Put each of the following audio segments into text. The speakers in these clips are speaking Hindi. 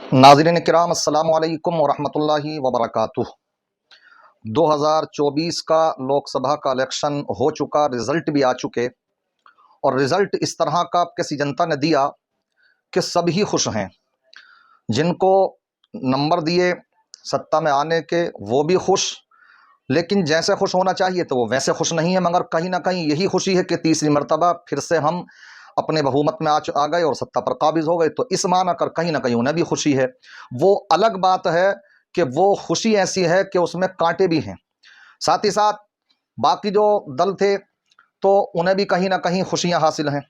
नाज़रीन किराम अस्सलामु अलैकुम वरहमतुल्लाहि वबरकातुह। 2024 का लोकसभा का इलेक्शन हो चुका, रिजल्ट भी आ चुके और रिजल्ट इस तरह का किसी जनता ने दिया कि सब ही खुश हैं। जिनको नंबर दिए सत्ता में आने के वो भी खुश, लेकिन जैसे खुश होना चाहिए तो वो वैसे खुश नहीं है। मगर कहीं ना कहीं यही खुशी है कि तीसरी मर्तबा फिर से हम अपने बहुमत में आ गए और सत्ता पर काबिज हो गए, तो इस माना कर कहीं ना कहीं उन्हें भी खुशी है। वो अलग बात है कि वो खुशी ऐसी है कि उसमें कांटे भी हैं। साथ ही साथ बाकी जो दल थे तो उन्हें भी कहीं ना कहीं खुशियां हासिल हैं।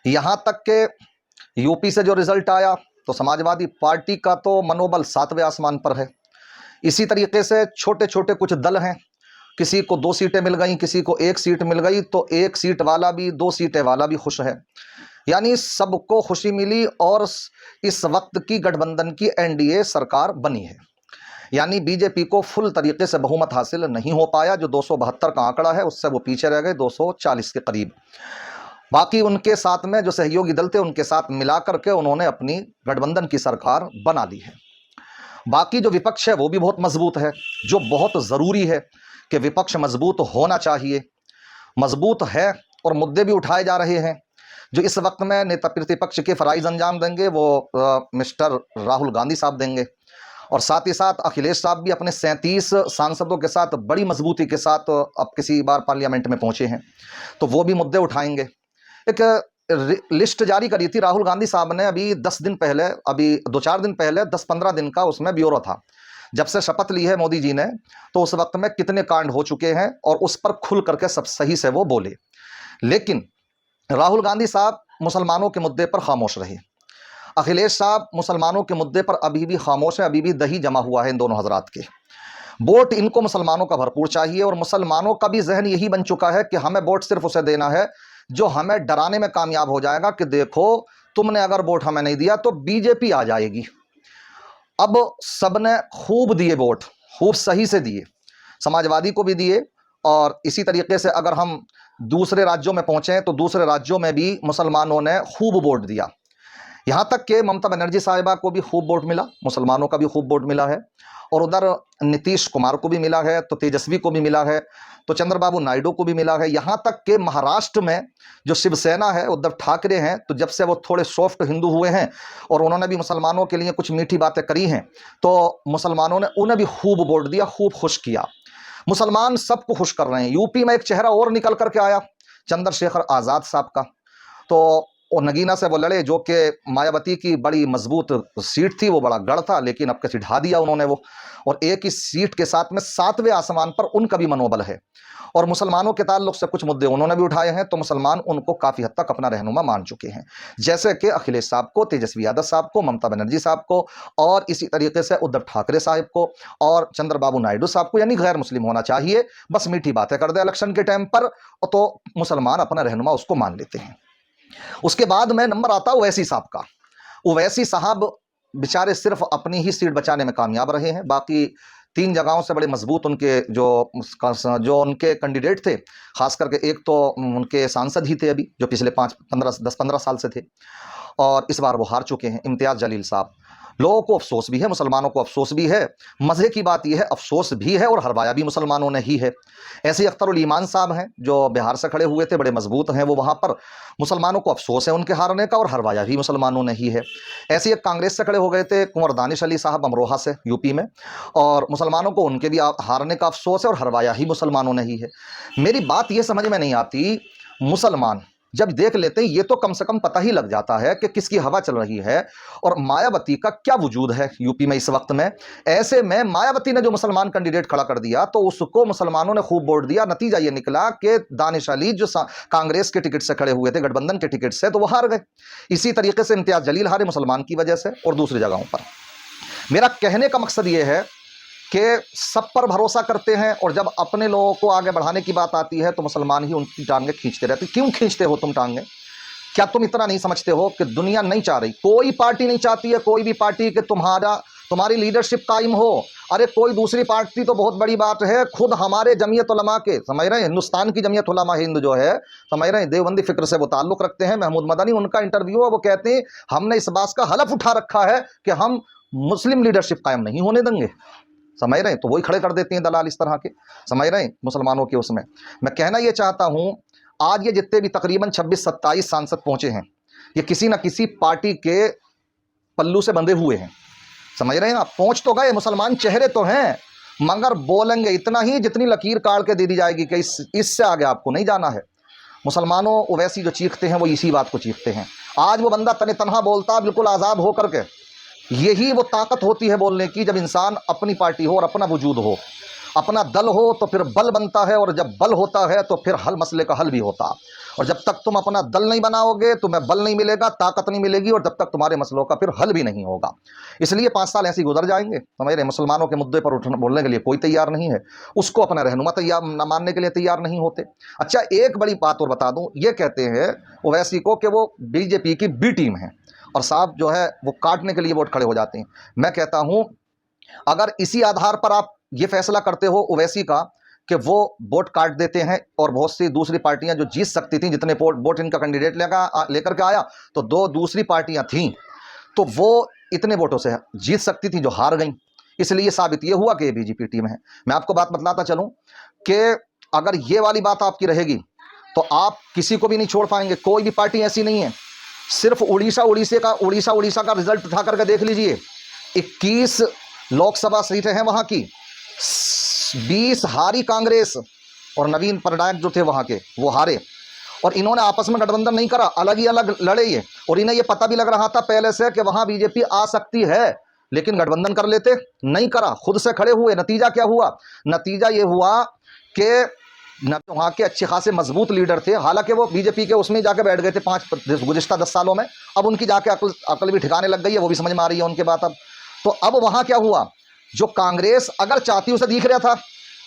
यहाँ तक कि यूपी से जो रिजल्ट आया तो समाजवादी पार्टी का तो मनोबल सातवें आसमान पर है। इसी तरीके से छोटे छोटे कुछ दल हैं, किसी को 2 सीटें मिल गई, किसी को 1 सीट मिल गई, तो 1 सीट वाला भी 2 सीटें वाला भी खुश है। यानी सबको खुशी मिली और इस वक्त की गठबंधन की एनडीए सरकार बनी है। यानी बीजेपी को फुल तरीके से बहुमत हासिल नहीं हो पाया। जो 272 का आंकड़ा है उससे वो पीछे रह गए 240 के करीब। बाकी उनके साथ में जो सहयोगी दल थे उनके साथ मिलाकर के उन्होंने अपनी गठबंधन की सरकार बना ली है। बाकी जो विपक्ष है वो भी बहुत मजबूत है, जो बहुत ज़रूरी है कि विपक्ष मजबूत होना चाहिए। मजबूत है और मुद्दे भी उठाए जा रहे हैं। जो इस वक्त में नेता प्रतिपक्ष के फराइज अंजाम देंगे वो मिस्टर राहुल गांधी साहब देंगे, और साथ ही साथ अखिलेश साहब भी अपने 37 सांसदों के साथ बड़ी मजबूती के साथ अब किसी बार पार्लियामेंट में पहुंचे हैं, तो वो भी मुद्दे उठाएंगे। एक लिस्ट जारी करी थी राहुल गांधी साहब ने अभी 10 दिन पहले, अभी 2-4 दिन पहले, 10-15 दिन का उसमें ब्यौरा था। जब से शपथ ली है मोदी जी ने तो उस वक्त में कितने कांड हो चुके हैं और उस पर खुल करके सब सही से वो बोले। लेकिन राहुल गांधी साहब मुसलमानों के मुद्दे पर खामोश रहे। अखिलेश साहब मुसलमानों के मुद्दे पर अभी भी खामोश है। अभी भी दही जमा हुआ है इन दोनों हजरात के। वोट इनको मुसलमानों का भरपूर चाहिए और मुसलमानों का भी जहन यही बन चुका है कि हमें वोट सिर्फ उसे देना है जो हमें डराने में कामयाब हो जाएगा कि देखो तुमने अगर वोट हमें नहीं दिया तो बीजेपी आ जाएगी। अब सबने खूब दिए वोट, खूब सही से दिए, समाजवादी को भी दिए। और इसी तरीके से अगर हम दूसरे राज्यों में पहुंचे तो दूसरे राज्यों में भी मुसलमानों ने खूब वोट दिया। यहाँ तक कि ममता बनर्जी साहिबा को भी खूब वोट मिला, मुसलमानों का भी खूब वोट मिला है। और उधर नीतीश कुमार को भी मिला है, तो तेजस्वी को भी मिला है, तो चंद्रबाबू नायडू को भी मिला है। यहाँ तक कि महाराष्ट्र में जो शिवसेना है, उद्धव ठाकरे हैं, तो जब से वो थोड़े सॉफ्ट हिंदू हुए हैं और उन्होंने भी मुसलमानों के लिए कुछ मीठी बातें करी हैं, तो मुसलमानों ने उन्हें भी खूब वोट दिया, खूब खुश किया। मुसलमान सबको खुश कर रहे हैं। यूपी में एक चेहरा और निकल करके आया, चंद्रशेखर आज़ाद साहब का। तो वो नगीना से वो लड़े, जो कि मायावती की बड़ी मजबूत सीट थी, वो बड़ा गढ़ था, लेकिन अब कैसे ढा दिया उन्होंने वो। और एक ही सीट के साथ में सातवें आसमान पर उनका भी मनोबल है। और मुसलमानों के ताल्लुक से कुछ मुद्दे उन्होंने भी उठाए हैं, तो मुसलमान उनको काफ़ी हद तक अपना रहनुमा मान चुके हैं। जैसे कि अखिलेश साहब को, तेजस्वी यादव साहब को, ममता बनर्जी साहब को, और इसी तरीके से उद्धव ठाकरे साहब को और चंद्रबाबू नायडू साहब को। यानी गैर मुस्लिम होना चाहिए, बस मीठी बातें कर दे इलेक्शन के टाइम पर, तो मुसलमान अपना रहनुमा उसको मान लेते हैं। उसके बाद में नंबर आता ओवैसी साहब का। ओवैसी साहब बेचारे सिर्फ अपनी ही सीट बचाने में कामयाब रहे हैं। बाकी 3 जगहों से बड़े मजबूत उनके जो उनके कैंडिडेट थे, खास करके एक तो उनके सांसद ही थे अभी, जो पिछले 10-15 साल से थे, और इस बार वो हार चुके हैं, इम्तियाज जलील साहब। लोगों को अफसोस भी है, मुसलमानों को अफसोस भी है। मज़े की बात यह है, अफसोस भी है और हरवाया भी मुसलमानों ने ही है। ऐसे अख्तरुल ईमान साहब हैं जो बिहार से खड़े हुए थे, बड़े मजबूत हैं वो वहाँ पर। मुसलमानों को अफसोस है उनके हारने का और हरवाया भी मुसलमानों ने ही है। ऐसे एक कांग्रेस से खड़े हो गए थे कुंवर दानिश अली साहब अमरोहा से, यूपी में, और मुसलमानों को उनके भी हारने का अफसोस है और हरवाया ही मुसलमानों ने ही है। मेरी बात ये समझ में नहीं आती, मुसलमान जब देख लेते हैं ये तो कम से कम पता ही लग जाता है कि किसकी हवा चल रही है और मायावती का क्या वजूद है यूपी में इस वक्त में। ऐसे में मायावती ने जो मुसलमान कैंडिडेट खड़ा कर दिया तो उसको मुसलमानों ने खूब वोट दिया। नतीजा ये निकला कि दानिश अली जो कांग्रेस के टिकट से खड़े हुए थे, गठबंधन के टिकट से, तो वो हार गए। इसी तरीके से इम्तियाज जलील हारे मुसलमान की वजह से और दूसरी जगहों पर। मेरा कहने का मकसद ये है कि सब पर भरोसा करते हैं और जब अपने लोगों को आगे बढ़ाने की बात आती है तो मुसलमान ही उनकी टांगें खींचते रहते। क्यों खींचते हो तुम टांगें? क्या तुम इतना नहीं समझते हो कि दुनिया नहीं चाह रही, कोई पार्टी नहीं चाहती है, कोई भी पार्टी कि तुम्हारी लीडरशिप कायम हो। अरे कोई दूसरी पार्टी तो बहुत बड़ी बात है, खुद हमारे जमीयत उलमा के, समझ रहे हैं, हिंदुस्तान की जमीयत उलमा हिंद जो है, समझ रहे हैं, देवबंदी फिक्र से वो ताल्लुक रखते हैं, महमूद मदनी, उनका इंटरव्यू है, वो कहते हैं हमने इस बात का हलफ उठा रखा है कि हम मुस्लिम लीडरशिप कायम नहीं होने देंगे। समझ रहे हैं, तो वही खड़े कर देते हैं दलाल इस तरह के, समझ रहे हैं, मुसलमानों के उसमें। मैं कहना ये चाहता हूं, आज ये जितने भी तकरीबन 26-27 सांसद पहुंचे हैं, ये किसी ना किसी पार्टी के पल्लू से बंधे हुए हैं। समझ रहे हैं आप, पहुंच तो गए, मुसलमान चेहरे तो हैं, मगर बोलेंगे इतना ही जितनी लकीर काट के दे दी जाएगी कि इससे आगे आपको नहीं जाना है। मुसलमानों ओवैसी जो चीखते हैं वो इसी बात को चीखते हैं। आज वो बंदा तने तनहा बोलता बिल्कुल आज़ाद हो करके, यही वो ताकत होती है बोलने की, जब इंसान अपनी पार्टी हो और अपना वजूद हो, अपना दल हो, तो फिर बल बनता है, और जब बल होता है तो फिर हल मसले का हल भी होता। और जब तक तुम अपना दल नहीं बनाओगे तुम्हें बल नहीं मिलेगा, ताकत नहीं मिलेगी, और जब तक तुम्हारे मसलों का फिर हल भी नहीं होगा। इसलिए 5 साल ऐसे ही गुजर जाएंगे। समझ रहे, मुसलमानों के मुद्दे पर उठने बोलने के लिए कोई तैयार नहीं है, उसको अपना रहनुमा तैयार न मानने के लिए तैयार नहीं होते। अच्छा, एक बड़ी बात और बता दूं, ये कहते हैं ओवैसी को कि वो बीजेपी की बी टीम है, और साहब जो है वो काटने के लिए वोट खड़े हो जाते हैं। मैं कहता हूं, अगर इसी आधार पर आप ये फैसला करते हो ओवैसी का कि वो वोट काट देते हैं, और बहुत सी दूसरी पार्टियां जो जीत सकती थी, जितने वोट इनका कैंडिडेट लेकर के आया, तो 2 दूसरी पार्टियां थीं, तो वो इतने वोटों से जीत सकती थी जो हार गई। इसलिए साबित ये हुआ कि ये बीजेपी टीम है। मैं आपको बात बतलाता चलूं कि अगर ये वाली बात आपकी रहेगी तो आप किसी को भी नहीं छोड़ पाएंगे। कोई भी पार्टी ऐसी नहीं है, सिर्फ उड़ीसा का रिजल्ट उठा करके देख लीजिए, 21 लोकसभा सीटें हैं वहां की, 20 हारी कांग्रेस, और नवीन पटनायक जो थे वहां के वो हारे, और इन्होंने आपस में गठबंधन नहीं करा, अलग ही अलग लड़े ये, और इन्हें ये पता भी लग रहा था पहले से कि वहां बीजेपी आ सकती है, लेकिन गठबंधन कर लेते, नहीं करा, खुद से खड़े हुए। नतीजा क्या हुआ? नतीजा ये हुआ कि वहां के अच्छे खासे मजबूत लीडर थे, हालांकि वो बीजेपी के उसमें जाके बैठ गए थे गुज़िश्ता 10 सालों में, अब उनकी जाके अकल भी ठिकाने लग गई है, वो भी समझ में आ रही है उनके बात। अब तो अब वहां क्या हुआ, जो कांग्रेस अगर चाहती, उसे दिख रहा था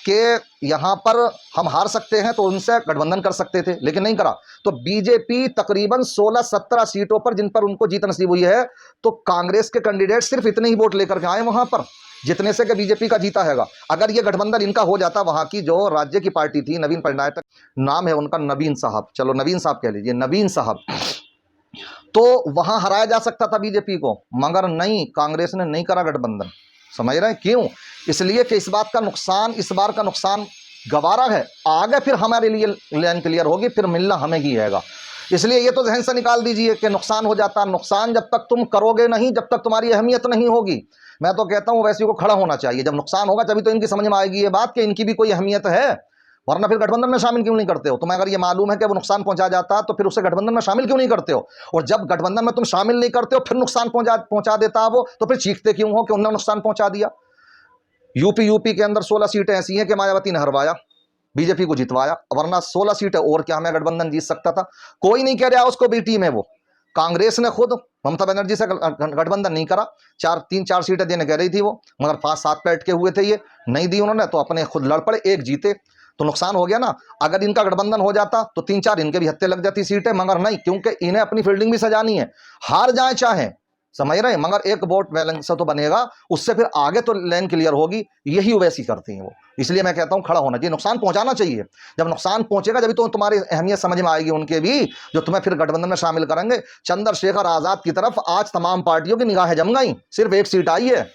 कि यहां पर हम हार सकते हैं, तो उनसे गठबंधन कर सकते थे, लेकिन नहीं करा। तो बीजेपी तकरीबन 16-17 सीटों पर जिन पर उनको जीत नसीब हुई है, तो कांग्रेस के कैंडिडेट सिर्फ इतने ही वोट लेकर के आए वहां पर, जितने से कि बीजेपी का जीता हैगा। अगर ये गठबंधन इनका हो जाता, वहां की जो राज्य की पार्टी थी, नवीन पटनायक नाम है उनका, नवीन साहब, चलो नवीन साहब कह लीजिए, नवीन साहब, तो वहां हराया जा सकता था बीजेपी को, मगर नहीं, कांग्रेस ने नहीं करा गठबंधन। समझ रहे हैं क्यों? इसलिए कि इस बार का नुकसान गवारा है, आगे फिर हमारे लिए लाइन क्लियर होगी, फिर मिलना हमें ही आएगा। इसलिए ये तो जहन से निकाल दीजिए कि नुकसान हो जाता। नुकसान जब तक तुम करोगे नहीं, जब तक तुम्हारी अहमियत नहीं होगी। मैं तो कहता हूं वैसे को खड़ा होना चाहिए, जब नुकसान होगा तभी तो इनकी समझ में आएगी ये बात कि इनकी भी कोई अहमियत है, वरना फिर गठबंधन में शामिल क्यों नहीं करते हो? तुम्हें अगर ये मालूम है कि वो नुकसान पहुंचा जाता, तो फिर उसे गठबंधन में शामिल क्यों नहीं करते हो? और जब गठबंधन में तुम शामिल नहीं करते हो, फिर नुकसान पहुंचा देता वो, तो फिर चीखते क्यों हो कि उन्होंने नुकसान पहुंचा दिया? यूपी के अंदर 16 सीटें ऐसी हैं कि मायावती ने हरवाया, बीजेपी को जितवाया, वरना 16 सीटें और क्या हमें गठबंधन जीत सकता था? कोई नहीं कह रहा उसको बी टीम है वो। कांग्रेस ने खुद ममता बनर्जी से गठबंधन नहीं करा, 3-4 सीटें देने कह रही थी वो, मगर 5-7 पे अटके हुए थे, ये नहीं दी उन्होंने, तो अपने खुद लड़ पड़े, एक जीते, तो नुकसान हो गया ना। अगर इनका गठबंधन हो जाता तो 3-4 इनके भी हत्ते लग जाती सीटें, मगर नहीं, क्योंकि इन्हें अपनी फील्डिंग भी सजानी है, हार जाए चाहे, समझ रहे हैं, मगर एक वोट बैलेंस तो बनेगा, उससे फिर आगे तो लाइन क्लियर होगी। यही वैसी करती हैं वो। इसलिए मैं कहता हूं खड़ा होना चाहिए, नुकसान पहुंचाना चाहिए। जब नुकसान पहुंचेगा जब तो तुम्हारी अहमियत समझ में आएगी उनके भी, जो तुम्हें फिर गठबंधन में शामिल करेंगे। चंद्रशेखर आजाद की तरफ आज तमाम पार्टियों की निगाहें जम गई, सिर्फ एक सीट आई है,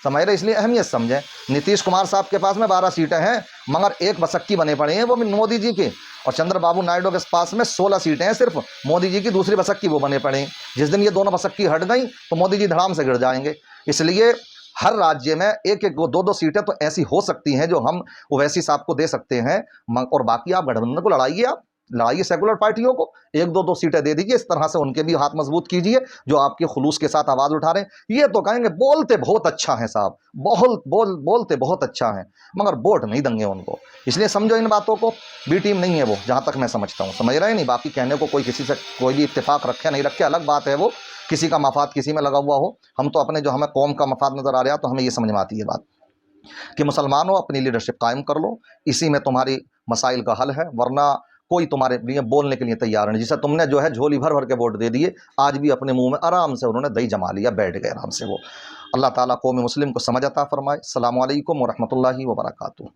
समझ रहे, इसलिए अहमियत समझें। नीतीश कुमार साहब के पास में 12 सीटें हैं, मगर एक बसक्की बने पड़े हैं वो मोदी जी के, और चंद्रबाबू नायडू के पास में 16 सीटें हैं सिर्फ, मोदी जी की दूसरी बसक्की वो बने पड़े हैं। जिस दिन ये दोनों बसक्की हट गई तो मोदी जी धड़ाम से गिर जाएंगे। इसलिए हर राज्य में 1-1, 2-2 सीटें तो ऐसी हो सकती हैं जो हम ओवैसी साहब को दे सकते हैं, और बाकी आप गठबंधन को लड़ाइए सेकुलर पार्टियों को, 1-2 सीटें दे दीजिए, इस तरह से उनके भी हाथ मजबूत कीजिए जो आपके खुलूस के साथ आवाज उठा रहे हैं। ये तो कहेंगे बोलते बहुत अच्छा है साहब, बोलते बहुत अच्छा है, मगर वोट नहीं देंगे उनको। इसलिए समझो इन बातों को, बी टीम नहीं है वो, जहां तक मैं समझता हूं, समझ रहे नहीं। बाकी कहने को कोई किसी से कोई भी इत्तेफाक रखे नहीं रखे अलग बात है, वो किसी का मफाद किसी में लगा हुआ हो, हम तो अपने जो हमें कौम का मफाद नजर आ रहा है, तो हमें ये समझ में आती है बात कि मुसलमानों अपनी लीडरशिप कायम कर लो, इसी में तुम्हारी मसाइल का हल है, वरना कोई तुम्हारे लिए बोलने के लिए तैयार नहीं। जिसे तुमने जो है झोली भर भर के वोट दे दिए, आज भी अपने मुंह में आराम से उन्होंने दही जमा लिया, बैठ गए आराम से वो। अल्लाह ताला कौम मुस्लिम को समझ अता फरमाए। अस्सलामु अलैकुम व रहमतुल्लाहि व बरकातुहू।